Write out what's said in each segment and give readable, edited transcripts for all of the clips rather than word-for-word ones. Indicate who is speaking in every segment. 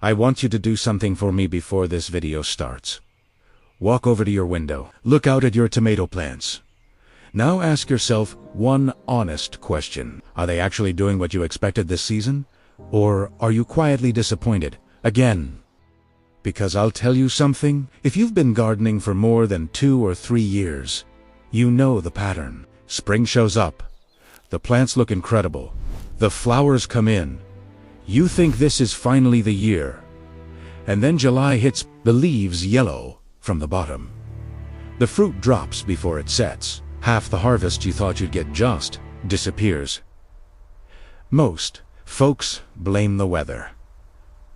Speaker 1: I want you to do something for me before this video starts. Walk over to your window. Look out at your tomato plants. Now ask yourself one honest question. Are they actually doing what you expected this season? Or are you quietly disappointed again? Because I'll tell you something, if you've been gardening for more than 2 or 3 years, you know the pattern. Spring shows up. The plants look incredible. The flowers come in. You think this is finally the year. And then July hits, the leaves yellow from the bottom. The fruit drops before it sets. Half the harvest you thought you'd get just disappears. Most folks blame the weather,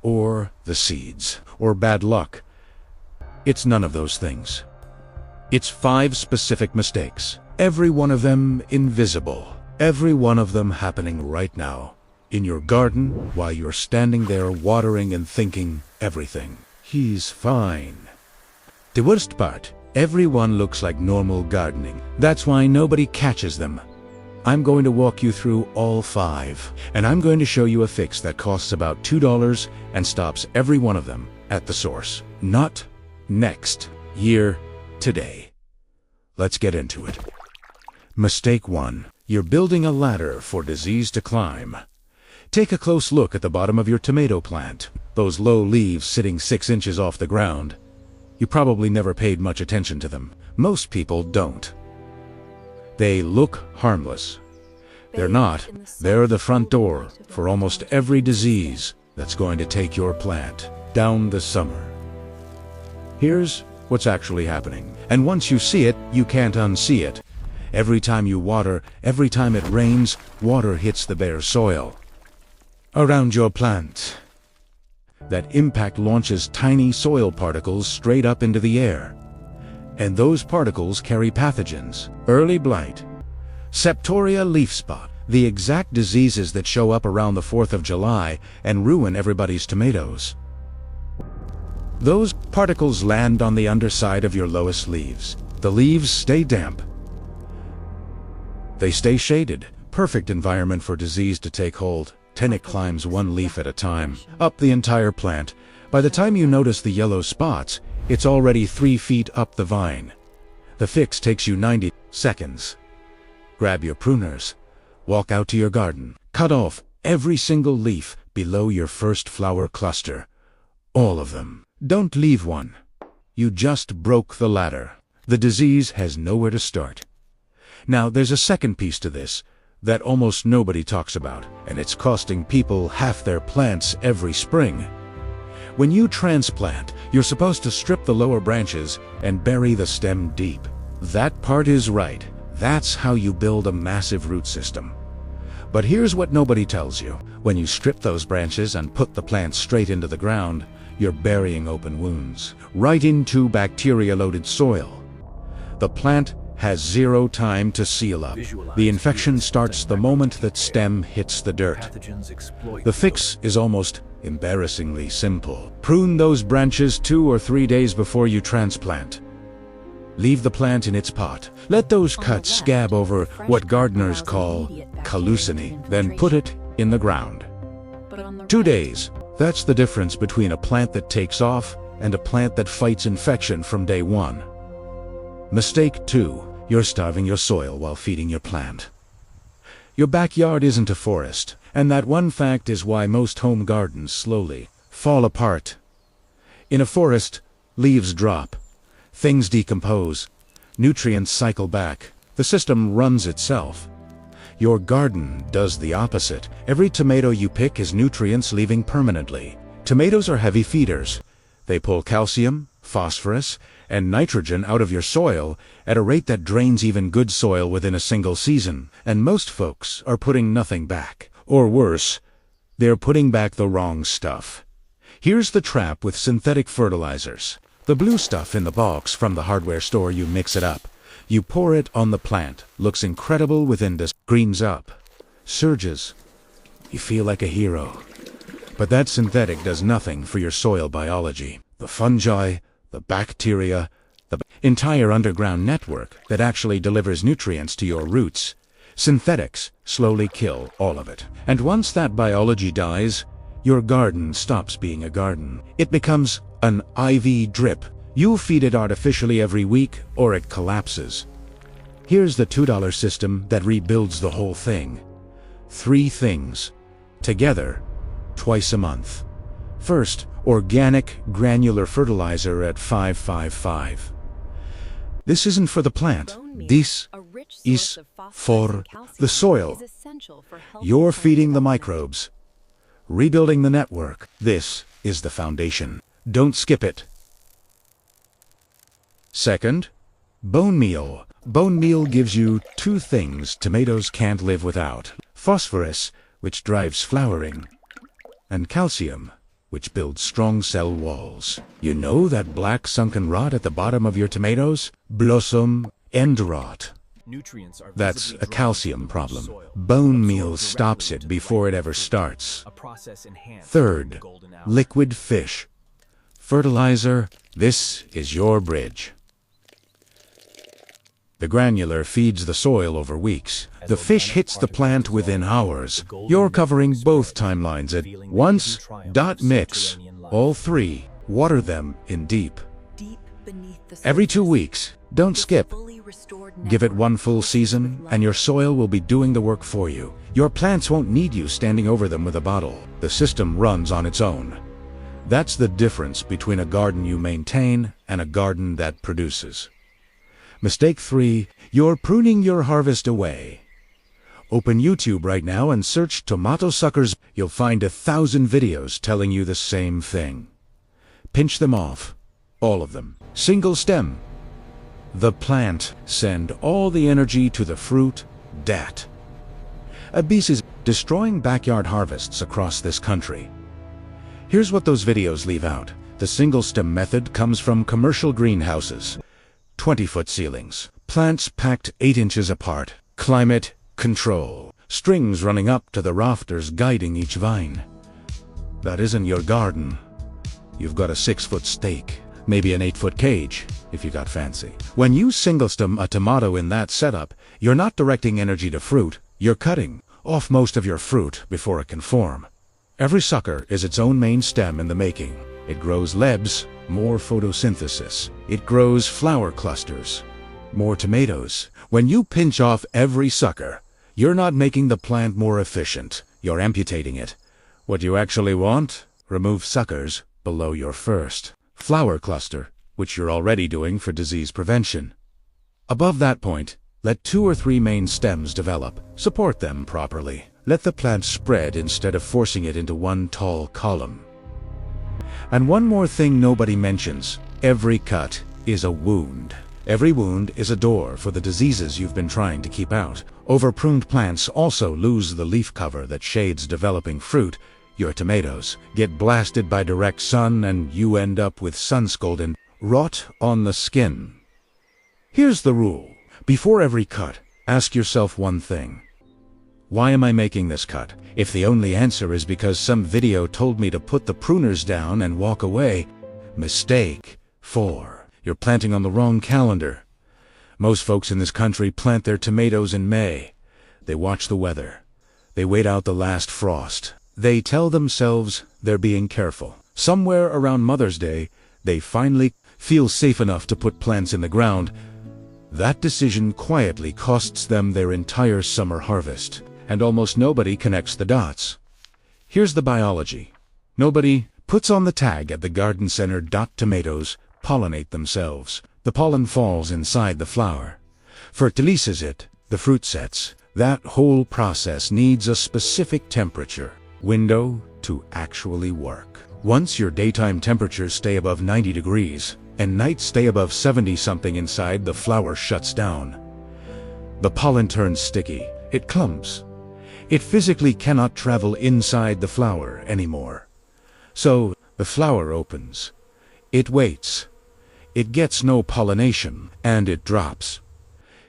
Speaker 1: or the seeds, or bad luck. It's none of those things. It's 5 specific mistakes, every one of them invisible, every one of them happening right now, in your garden, while you're standing there watering and thinking everything. He's fine. The worst part, everyone looks like normal gardening. That's why nobody catches them. I'm going to walk you through all 5, and I'm going to show you a fix that costs about $2 and stops every one of them at the source. Not next year, today. Let's get into it. Mistake 1. You're building a ladder for disease to climb. Take a close look at the bottom of your tomato plant. Those low leaves sitting 6 inches off the ground. You probably never paid much attention to them. Most people don't. They look harmless. They're not. They're the front door for almost every disease that's going to take your plant down the summer. Here's what's actually happening. And once you see it, you can't unsee it. Every time you water, every time it rains, water hits the bare soil around your plant. That impact launches tiny soil particles straight up into the air. And those particles carry pathogens, early blight, septoria leaf spot, the exact diseases that show up around the 4th of July and ruin everybody's tomatoes. Those particles land on the underside of your lowest leaves. The leaves stay damp. They stay shaded, perfect environment for disease to take hold. Then it climbs 1 leaf at a time, up the entire plant. By the time you notice the yellow spots, it's already 3 feet up the vine. The fix takes you 90 seconds. Grab your pruners, walk out to your garden, cut off every single leaf below your first flower cluster. All of them. Don't leave one. You just broke the ladder. The disease has nowhere to start. Now, there's a second piece to this that almost nobody talks about, and it's costing people half their plants every spring. When you transplant, you're supposed to strip the lower branches and bury the stem deep. That part is right. That's how you build a massive root system. But here's what nobody tells you. When you strip those branches and put the plant straight into the ground, you're burying open wounds, right into bacteria-loaded soil. The plant has 0 time to seal up. The infection starts the moment that stem hits the dirt. The fix is almost embarrassingly simple. Prune those branches 2 or 3 days before you transplant. Leave the plant in its pot. Let those cuts scab over what gardeners call calluciny. Then put it in the ground. 2 days. That's the difference between a plant that takes off and a plant that fights infection from day 1. Mistake 2. You're starving your soil while feeding your plant. Your backyard isn't a forest, and that one fact is why most home gardens slowly fall apart. In a forest, leaves drop, things decompose, nutrients cycle back, the system runs itself. Your garden does the opposite. Every tomato you pick is nutrients leaving permanently. Tomatoes are heavy feeders. They pull calcium, phosphorus, and nitrogen out of your soil at a rate that drains even good soil within a single season. And most folks are putting nothing back. Or worse, they're putting back the wrong stuff. Here's the trap with synthetic fertilizers. The blue stuff in the box from the hardware store, you mix it up. You pour it on the plant. Looks incredible within this. Greens up. Surges. You feel like a hero. But that synthetic does nothing for your soil biology. The fungi, the bacteria, the entire underground network that actually delivers nutrients to your roots. Synthetics slowly kill all of it. And once that biology dies, your garden stops being a garden. It becomes an IV drip. You feed it artificially every week, or it collapses. Here's the $2 system that rebuilds the whole thing. 3 things. Together, twice a month. First, organic granular fertilizer at 555. This isn't for the plant. This is for the soil. You're feeding the microbes, rebuilding the network. This is the foundation. Don't skip it. Second, bone meal. Bone meal gives you 2 things tomatoes can't live without: phosphorus, which drives flowering, and calcium, which builds strong cell walls. You know that black sunken rot at the bottom of your tomatoes? Blossom end rot. That's a calcium problem. Bone meal stops it before it ever starts. Third, liquid fish. Fertilizer, this is your bridge. The granular feeds the soil over weeks. The fish hits the plant within hours. You're covering both timelines at once. Mix all 3. Water them in deep. Every 2 weeks. Don't skip. Give it 1 full season, and your soil will be doing the work for you. Your plants won't need you standing over them with a bottle. The system runs on its own. That's the difference between a garden you maintain and a garden that produces. Mistake 3, you're pruning your harvest away. Open YouTube right now and search tomato suckers. You'll find 1,000 videos telling you the same thing. Pinch them off. All of them. Single stem. The plant. Send all the energy to the fruit. Dat. Abyss is destroying backyard harvests across this country. Here's what those videos leave out. The single stem method comes from commercial greenhouses. 20-foot ceilings. Plants packed 8 inches apart. Climate control. Strings running up to the rafters guiding each vine. That isn't your garden. You've got a 6-foot stake. Maybe an 8-foot cage, if you got fancy. When you single stem a tomato in that setup, you're not directing energy to fruit. You're cutting off most of your fruit before it can form. Every sucker is its own main stem in the making. It grows lebs, more photosynthesis. It grows flower clusters, more tomatoes. When you pinch off every sucker, you're not making the plant more efficient. You're amputating it. What you actually want? Remove suckers below your first flower cluster, which you're already doing for disease prevention. Above that point, let 2 or 3 main stems develop. Support them properly. Let the plant spread instead of forcing it into one tall column. And one more thing nobody mentions. Every cut is a wound. Every wound is a door for the diseases you've been trying to keep out. Overpruned plants also lose the leaf cover that shades developing fruit. Your tomatoes get blasted by direct sun, and you end up with sun-scald and rot on the skin. Here's the rule. Before every cut, ask yourself one thing. Why am I making this cut? If the only answer is because some video told me to put the pruners down and walk away, mistake 4. You're planting on the wrong calendar. Most folks in this country plant their tomatoes in May. They watch the weather. They wait out the last frost. They tell themselves they're being careful. Somewhere around Mother's Day, they finally feel safe enough to put plants in the ground. That decision quietly costs them their entire summer harvest. And almost nobody connects the dots. Here's the biology. Nobody puts on the tag at the garden center. Tomatoes pollinate themselves. The pollen falls inside the flower, fertilizes it, the fruit sets. That whole process needs a specific temperature window to actually work. Once your daytime temperatures stay above 90 degrees and nights stay above 70-something inside, the flower shuts down. The pollen turns sticky. It clumps. It physically cannot travel inside the flower anymore. So the flower opens. It waits. It gets no pollination, and it drops.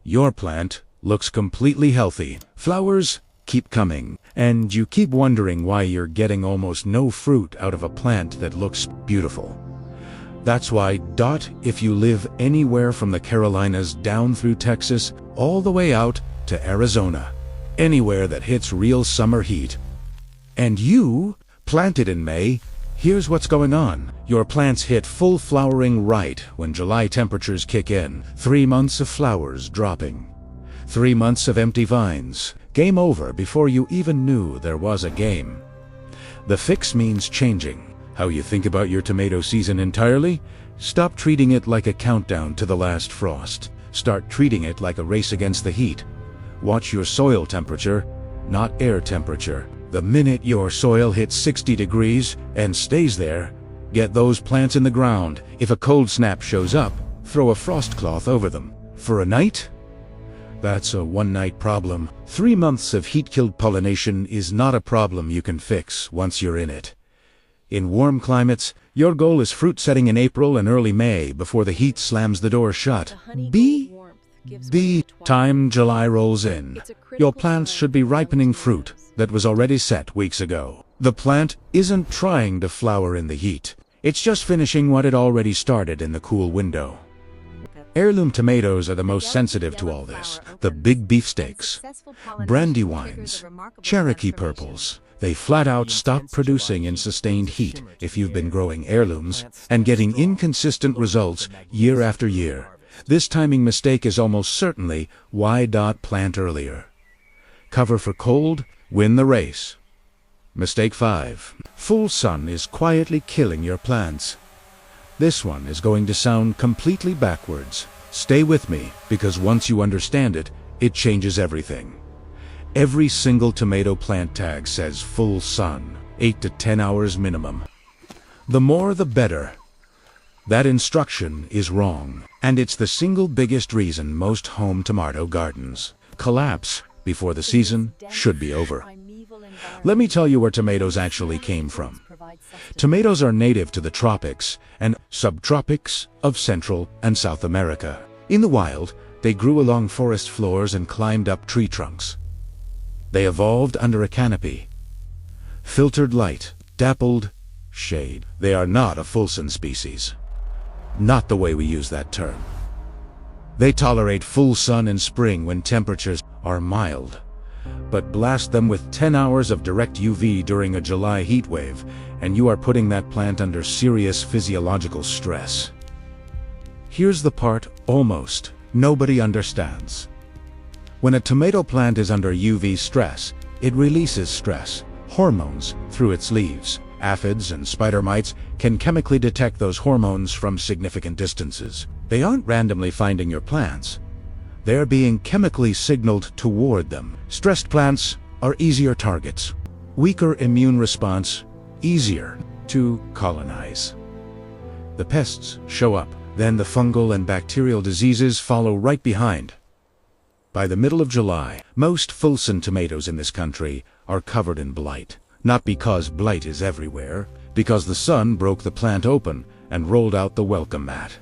Speaker 1: Your plant looks completely healthy. Flowers keep coming, and you keep wondering why you're getting almost no fruit out of a plant that looks beautiful. That's why, if you live anywhere from the Carolinas down through Texas, all the way out to Arizona, anywhere that hits real summer heat, and you Planted in May, here's what's going on. Your plants hit full flowering right when July temperatures kick in. 3 months of flowers dropping. 3 months of empty vines. Game over before you even knew there was a game. The fix means changing how you think about your tomato season entirely. Stop treating it like a countdown to the last frost. Start treating it like a race against the heat. Watch your soil temperature, not air temperature. The minute your soil hits 60 degrees and stays there, get those plants in the ground. If a cold snap shows up, throw a frost cloth over them. For a night? That's a one-night problem. 3 months of heat-killed pollination is not a problem you can fix once you're in it. In warm climates, your goal is fruit setting in April and early May before the heat slams the door shut. Bee time July rolls in. Your plants should be ripening fruit that was already set weeks ago. The plant isn't trying to flower in the heat. It's just finishing what it already started in the cool window. Heirloom tomatoes are the most sensitive to all this. The big beefsteaks, brandywines, Cherokee purples. They flat out stop producing in sustained heat if you've been growing heirlooms and getting inconsistent results year after year. This timing mistake is almost certainly why plant earlier. Cover for cold, win the race. Mistake 5. Full sun is quietly killing your plants. This one is going to sound completely backwards. Stay with me, because once you understand it, it changes everything. Every single tomato plant tag says full sun, 8 to 10 hours minimum. The more the better. That instruction is wrong, and it's the single biggest reason most home tomato gardens collapse before the season should be over. Let me tell you where tomatoes actually came from. Tomatoes are native to the tropics and subtropics of Central and South America. In the wild, they grew along forest floors and climbed up tree trunks. They evolved under a canopy. Filtered light, dappled shade. They are not a Fulson species. Not the way we use that term. They tolerate full sun in spring when temperatures are mild, but blast them with 10 hours of direct UV during a July heat wave, and you are putting that plant under serious physiological stress. Here's the part almost nobody understands. When a tomato plant is under UV stress, it releases stress hormones through its leaves. Aphids and spider mites can chemically detect those hormones from significant distances. They aren't randomly finding your plants. They're being chemically signaled toward them. Stressed plants are easier targets. Weaker immune response, easier to colonize. The pests show up, then the fungal and bacterial diseases follow right behind. By the middle of July, most Fulson tomatoes in this country are covered in blight. Not because blight is everywhere, because the sun broke the plant open and rolled out the welcome mat.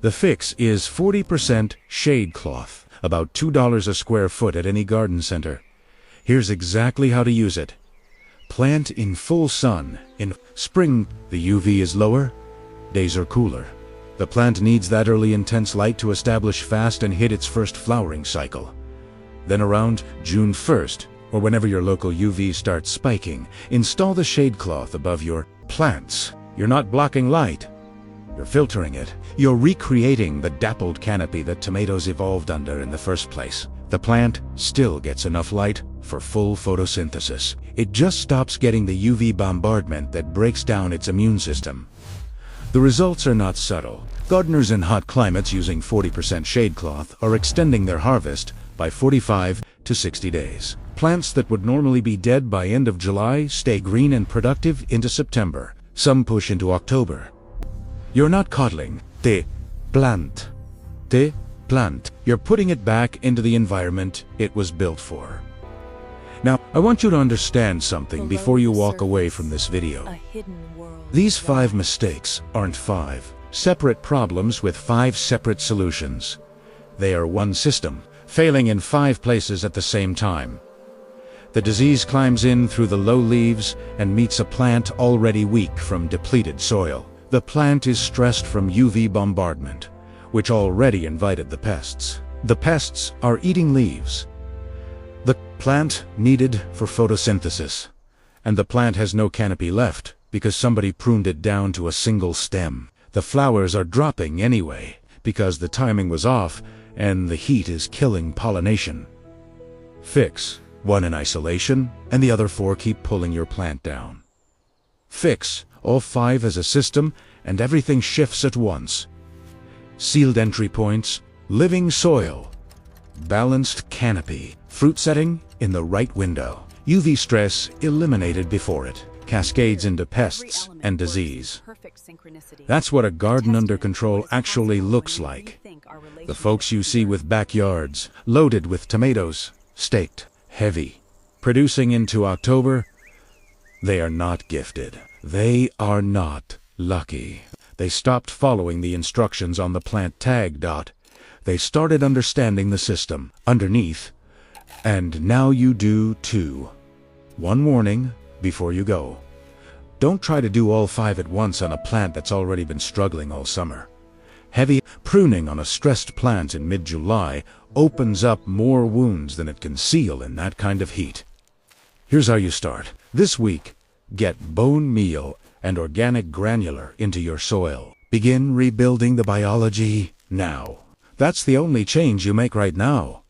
Speaker 1: The fix is 40% shade cloth, about $2 a square foot at any garden center. Here's exactly how to use it. Plant in full sun. In spring, the UV is lower, days are cooler. The plant needs that early intense light to establish fast and hit its first flowering cycle. Then around June 1st, or whenever your local UV starts spiking, install the shade cloth above your plants. You're not blocking light. You're filtering it. You're recreating the dappled canopy that tomatoes evolved under in the first place. The plant still gets enough light for full photosynthesis. It just stops getting the UV bombardment that breaks down its immune system. The results are not subtle. Gardeners in hot climates using 40% shade cloth are extending their harvest by 45 to 60 days. Plants that would normally be dead by end of July stay green and productive into September. Some push into October. You're not coddling the plant. You're putting it back into the environment it was built for. Now, I want you to understand something before you walk away from this video. These 5 mistakes aren't 5 separate problems with 5 separate solutions. They are one system, failing in 5 places at the same time. The disease climbs in through the low leaves and meets a plant already weak from depleted soil. The plant is stressed from UV bombardment, which already invited the pests. The pests are eating leaves. The plant needed for photosynthesis. and the plant has no canopy left because somebody pruned it down to a single stem. The flowers are dropping anyway because the timing was off and the heat is killing pollination. Fix: one in isolation and the other 4 keep pulling your plant down. Fix all 5 as a system and everything shifts at once. Sealed entry points, living soil, balanced canopy, fruit setting in the right window, UV stress eliminated before it cascades into pests and disease. That's what a garden under control actually looks like. The folks you see with backyards loaded with tomatoes, staked, heavy, producing into October, they are not gifted. They are not lucky. They stopped following the instructions on the plant tag. They started understanding the system underneath, and now you do too. One warning before you go. Don't try to do all 5 at once on a plant that's already been struggling all summer. Heavy pruning on a stressed plant in mid-July opens up more wounds than it can seal in that kind of heat. Here's how you start. This week, get bone meal and organic granular into your soil. Begin rebuilding the biology now. That's the only change you make right now.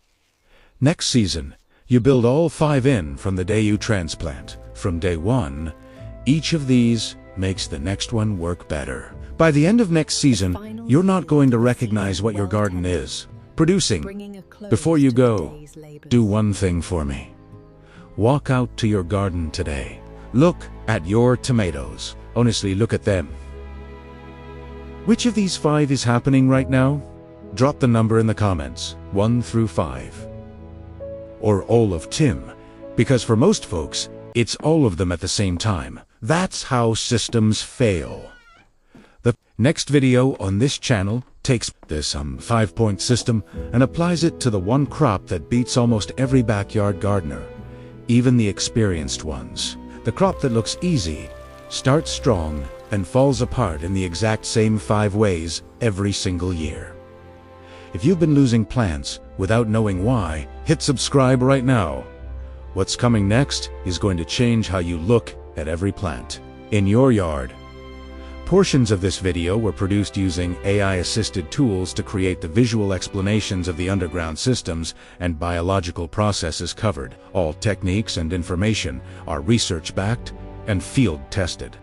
Speaker 1: Next season, you build all 5 in from the day you transplant. From day 1, each of these makes the next one work better. By the end of next season, you're not going to recognize what your garden is producing. Before you go, do one thing for me. Walk out to your garden today. Look at your tomatoes. Honestly, look at them. Which of these 5 is happening right now? Drop the number in the comments, 1 through 5. Or all of Tim, because for most folks, it's all of them at the same time. That's how systems fail. The next video on this channel takes this 5-point system and applies it to the one crop that beats almost every backyard gardener, even the experienced ones. The crop that looks easy, starts strong, and falls apart in the exact same 5 ways every single year. If you've been losing plants without knowing why, hit subscribe right now. What's coming next is going to change how you look at every plant in your yard. Portions of this video were produced using AI-assisted tools to create the visual explanations of the underground systems and biological processes covered. All techniques and information are research-backed and field-tested.